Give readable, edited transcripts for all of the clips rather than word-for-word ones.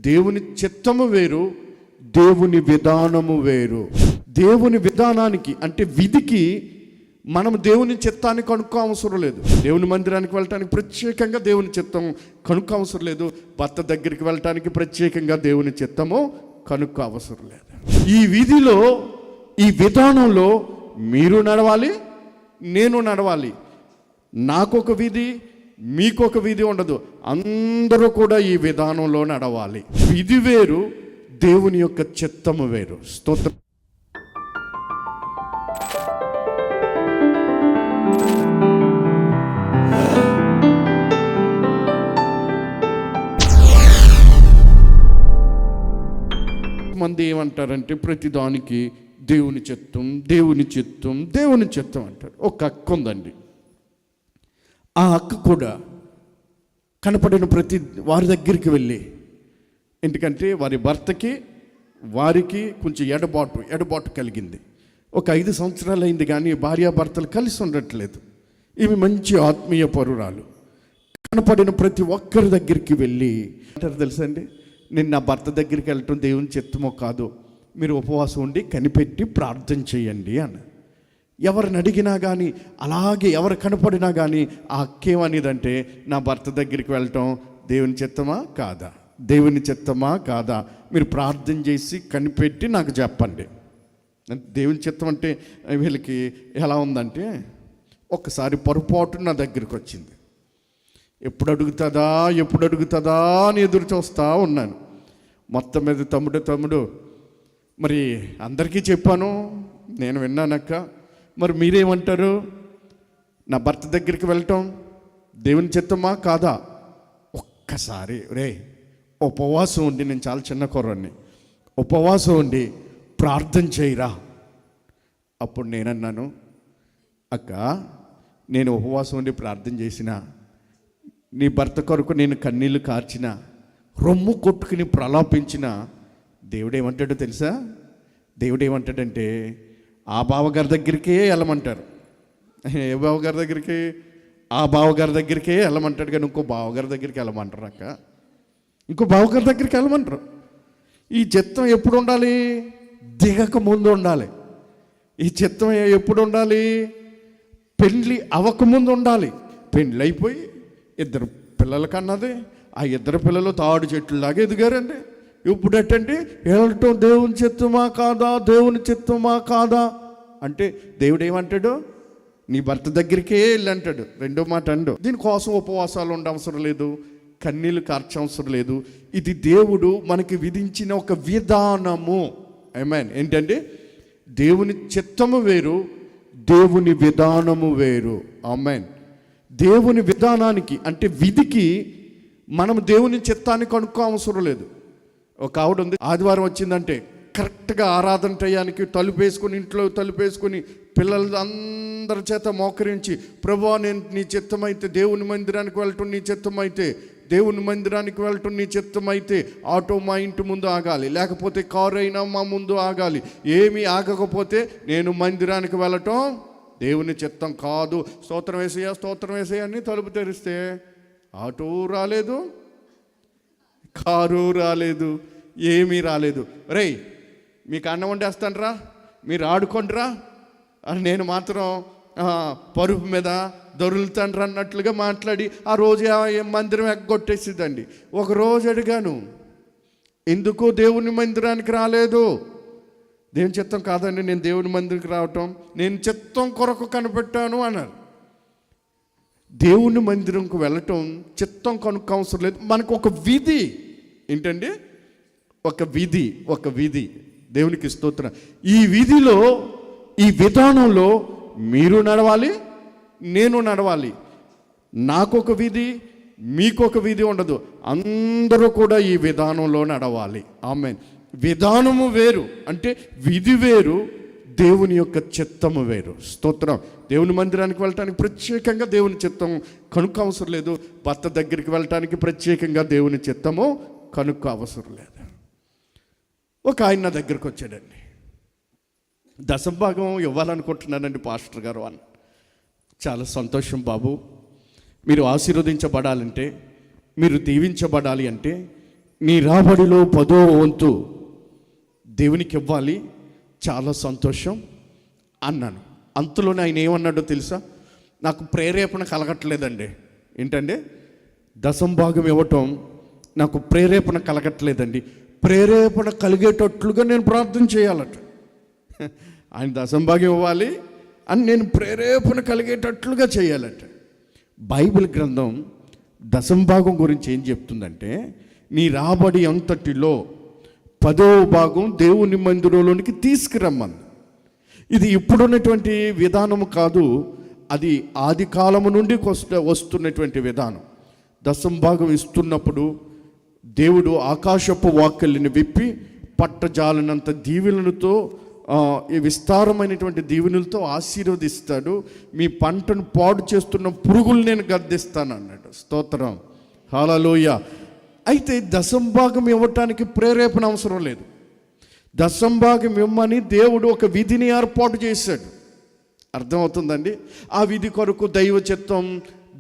దేవుని చిత్తము వేరు, దేవుని విధానము వేరు. దేవుని విధానానికి అంటే విధికి మనం దేవుని చిత్తాన్ని కనుక్కో అవసరం లేదు. దేవుని మందిరానికి వెళ్ళటానికి ప్రత్యేకంగా దేవుని చిత్తం కనుక్కో అవసరం లేదు. భర్త దగ్గరికి వెళ్ళటానికి ప్రత్యేకంగా దేవుని చిత్తము కనుక్కో అవసరం లేదు. ఈ విధిలో, ఈ విధానంలో మీరు నడవాలి, నేను నడవాలి. నాకొక విధి, మీకొక విధి ఉండదు. అందరూ కూడా ఈ విధానంలో నడవాలి. విధి వేరు, దేవుని యొక్క చిత్తము వేరు. స్తోత్రం. మంది ఏమంటారంటే ప్రతిదానికి దేవుని చిత్తం, దేవుని చిత్తం, దేవుని చిత్తం అంటారు. ఒక అక్క ఉందండి. ఆ అక్క కూడా కనపడిన ప్రతి వారి దగ్గరికి వెళ్ళి, ఎందుకంటే వారి భర్తకి వారికి కొంచెం ఎడబాటు కలిగింది. ఒక 5 సంవత్సరాలు అయింది కానీ భార్యాభర్తలు కలిసి ఉండట్లేదు. ఇవి మంచి ఆత్మీయ పరురాలు. కనపడిన ప్రతి ఒక్కరి దగ్గరికి వెళ్ళి అంటారు, తెలుసా అండి, నేను నా భర్త దగ్గరికి వెళ్ళటం దేవుని చిత్తమో కాదు, మీరు ఉపవాసం ఉండి కనిపెట్టి ప్రార్థన చేయండి అన్న. ఎవరిని అడిగినా కానీ, అలాగే ఎవరు కనపడినా కానీ ఆ అక్కేమనేదంటే, నా భర్త దగ్గరికి వెళ్ళటం దేవుని చిత్తమా కాదా, దేవుని చిత్తమా కాదా, మీరు ప్రార్థన చేసి కనిపెట్టి నాకు చెప్పండి. దేవుని చిత్తం అంటే వీళ్ళకి ఎలా ఉందంటే, ఒక్కసారి పొరపాటు నా దగ్గరికి వచ్చింది. ఎప్పుడు అడుగుతుందా అని ఎదురు చూస్తూ ఉన్నాను. మొత్తం మీద తమ్ముడు మరి అందరికీ చెప్పాను, నేను విన్నానక్క, మరి మీరేమంటారు, నా భర్త దగ్గరికి వెళ్ళటం దేవుని చిత్తమా కాదా? ఒక్కసారి ఉపవాసం ఉండి, నేను చాలా చిన్న కుర్రాన్ని, ఉపవాసం ఉండి ప్రార్థన చేయరా. అప్పుడు నేనన్నాను, అక్క, నేను ఉపవాసం ఉండి ప్రార్థన చేసిన, నీ భర్త కొరకు నేను కన్నీళ్ళు కార్చిన, రొమ్ము కొట్టుకుని ప్రలాపించిన, దేవుడేమంటాడో తెలుసా? దేవుడేమంటాడంటే, ఆ బావగారి దగ్గరికే వెళ్ళమంటారు. ఏ బావగారి దగ్గరికి? ఆ బావగారి దగ్గరికే వెళ్ళమంటాడు. కానీ ఇంకో బావగారి దగ్గరికి వెళ్ళమంటారు అక్క, ఇంకో బావగారి దగ్గరికి వెళ్ళమంటారు. ఈ చిత్తం ఎప్పుడు ఉండాలి? దిగక ముందు ఉండాలి. ఈ చిత్తం ఎప్పుడు ఉండాలి? పెళ్ళి అవ్వకముందు ఉండాలి. పెళ్ళి అయిపోయి 2 పిల్లల కన్నది, ఆ 2 పిల్లలు తాడు చెట్లులాగా ఎదిగారండి. ఇప్పుడు ఎట్టండి వెళ్ళటం దేవుని చిత్తమా కాదా, దేవుని చిత్తమా కాదా అంటే, దేవుడు ఏమంటాడు, నీ భర్త దగ్గరికే వెళ్ళి అంటాడు. రెండో మాట అండు. దీనికోసం ఉపవాసాలు ఉండవసరం లేదు, కన్నీళ్ళు కార్చవసరం లేదు. ఇది దేవుడు మనకి విధించిన ఒక విధానము. ఆమేన్. ఏంటంటే దేవుని చిత్తము వేరు, దేవుని విధానము వేరు. ఆమేన్. దేవుని విధానానికి అంటే విధికి మనం దేవుని చిత్తాన్ని కనుక్కో అవసరం లేదు. ఒక ఆవిడ ఉంది, ఆదివారం వచ్చిందంటే కరెక్ట్గా ఆరాధన టయానికి తలుపేసుకొని, ఇంట్లో తలుపేసుకొని పిల్లలు అందరి చేత మోకరించి, ప్రభువా నేను నీ చిత్తమైతే దేవుని మందిరానికి వెళ్ళటం నీ చిత్తమైతే, దేవుని మందిరానికి వెళ్ళటం నీ చిత్తమైతే ఆటో మా ఇంటి ముందు ఆగాలి, లేకపోతే కారు అయినా మా ముందు ఆగాలి. ఏమీ ఆగకపోతే నేను మందిరానికి వెళ్ళటం దేవుని చిత్తం కాదు. స్తోత్రం వేసేయ అని తలుపు తెరిస్తే ఆటో రాలేదు, కారు రాలేదు, ఏమీ రాలేదు. రేయ్, మీకు అన్నం వండేస్తానరా, మీరు ఆడుకోండిరా అని నేను మాత్రం పరుపు మీద దొరులుతాండ్రా అన్నట్లుగా మాట్లాడి ఆ రోజు మందిరం ఎగ్గొట్టేసిద్దండి. ఒక రోజు అడిగాను, ఎందుకు దేవుని మందిరానికి రాలేదు? దేవుని చిత్తం కాదండి నేను దేవుని మందిరికి రావటం, నేను చిత్తం కొరకు కనిపెట్టాను అన్నారు. దేవుని మందిరంకు వెళ్ళటం చిత్తం కనుక్క అవసరం లేదు. మనకు ఒక విధి ఏంటండి, ఒక విధి దేవునికి స్తోత్రం. ఈ విధిలో, ఈ విధానంలో మీరు నడవాలి, నేను నడవాలి. నాకొక విధి, మీకొక విధి ఉండదు. అందరూ కూడా ఈ విధానంలో నడవాలి. ఆమేన్. విధానము వేరు అంటే విధి వేరు, దేవుని యొక్క చిత్తము వేరు. స్తోత్రం. దేవుని మందిరానికి వెళ్ళటానికి ప్రత్యేకంగా దేవుని చిత్తం కనుక్క అవసరం లేదు. భర్త దగ్గరికి వెళ్ళటానికి ప్రత్యేకంగా దేవుని చిత్తము కనుక్క అవసరం లేదు. ఒక ఆయన నా దగ్గరికి వచ్చాడండి. దశభాగం ఇవ్వాలనుకుంటున్నానండి పాస్టర్ గారు అని. చాలా సంతోషం బాబు, మీరు ఆశీర్వదించబడాలంటే, మీరు దీవించబడాలి అంటే నీ రాబడిలో 10వ వంతు దేవునికి ఇవ్వాలి, చాలా సంతోషం అన్నాను. అంతలోనే ఆయన ఏమన్నాడో తెలుసా? నాకు ప్రేరేపణ కలగట్లేదండి. ఏంటంటే దశంభాగం ఇవ్వటం నాకు ప్రేరేపణ కలగట్లేదండి. ప్రేరేపణ కలిగేటట్లుగా నేను ప్రార్థన చేయాలట. ఆయన దశంభాగం ఇవ్వాలి అని నేను ప్రేరేపణ కలిగేటట్లుగా చేయాలట. బైబిల్ గ్రంథం దశంభాగం గురించి ఏం చెప్తుందంటే, నీ రాబడి అంతటిలో 10వ భాగం దేవుని మందిరంలోనికి తీసుకురమ్మని. ఇది ఇప్పుడున్నటువంటి విధానం కాదు, అది ఆది కాలము నుండి వస్తున్నటువంటి విధానం. దశంభాగం ఇస్తున్నప్పుడు దేవుడు ఆకాశపు వాకిళ్ళని విప్పి పట్టజాలనంత దీవెనలతో, ఈ విస్తారమైనటువంటి దీవెనలతో ఆశీర్వదిస్తాడు. మీ పంటను పాడు చేస్తున్న పురుగులు నేను గద్దిస్తాను అన్నాడు. స్తోత్రం, హల్లెలూయా. అయితే దశంభాగం ఇవ్వటానికి ప్రేరేపణ అవసరం లేదు. దశంభాగం ఇవ్వమని దేవుడు ఒక విధిని ఏర్పాటు చేశాడు. అర్థమవుతుందండి? ఆ విధి కొరకు దైవ చిత్తం,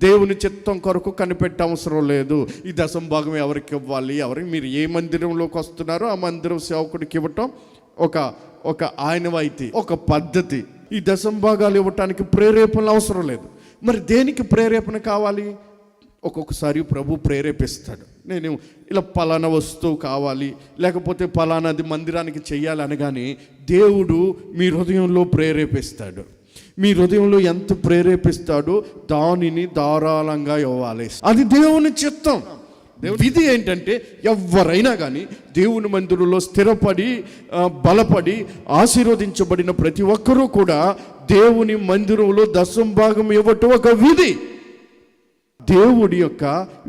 దేవుని చిత్తం కొరకు కనిపెట్టే అవసరం లేదు. ఈ దశంభాగం ఎవరికి ఇవ్వాలి, ఎవరికి, మీరు ఏ మందిరంలోకి వస్తున్నారో ఆ మందిరం సేవకుడికి ఇవ్వటం ఒక ఆయనవైతే, ఒక పద్ధతి. ఈ దశంభాగాలు ఇవ్వటానికి ప్రేరేపణ అవసరం లేదు. మరి దేనికి ప్రేరేపణ కావాలి? ఒక్కొక్కసారి ప్రభు ప్రేరేపిస్తాడు. నేను ఇలా పలానా వస్తువు కావాలి, లేకపోతే పలానాది మందిరానికి చెయ్యాలి అనగానే దేవుడు మీ హృదయంలో ప్రేరేపిస్తాడు. మీ హృదయంలో ఎంత ప్రేరేపిస్తాడో దానిని ధారాళంగా ఇవ్వాలి. అది దేవుని చిత్తం. విధి ఏంటంటే, ఎవరైనా కానీ దేవుని మందిరంలో స్థిరపడి బలపడి ఆశీర్వదించబడిన ప్రతి ఒక్కరూ కూడా దేవుని మందిరంలో దశంభాగం ఇవ్వటం ఒక విధి. దేవుడి యొక్క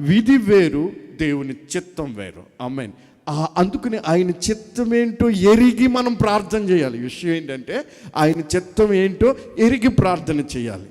విధి వేరు, దేవుని చిత్తం వేరు. ఆమేన్. అందుకని ఆయన చిత్తం ఏంటో ఎరిగి మనం ప్రార్థన చేయాలి. విషయం ఏంటంటే ఆయన చిత్తం ఏంటో ఎరిగి ప్రార్థన చేయాలి.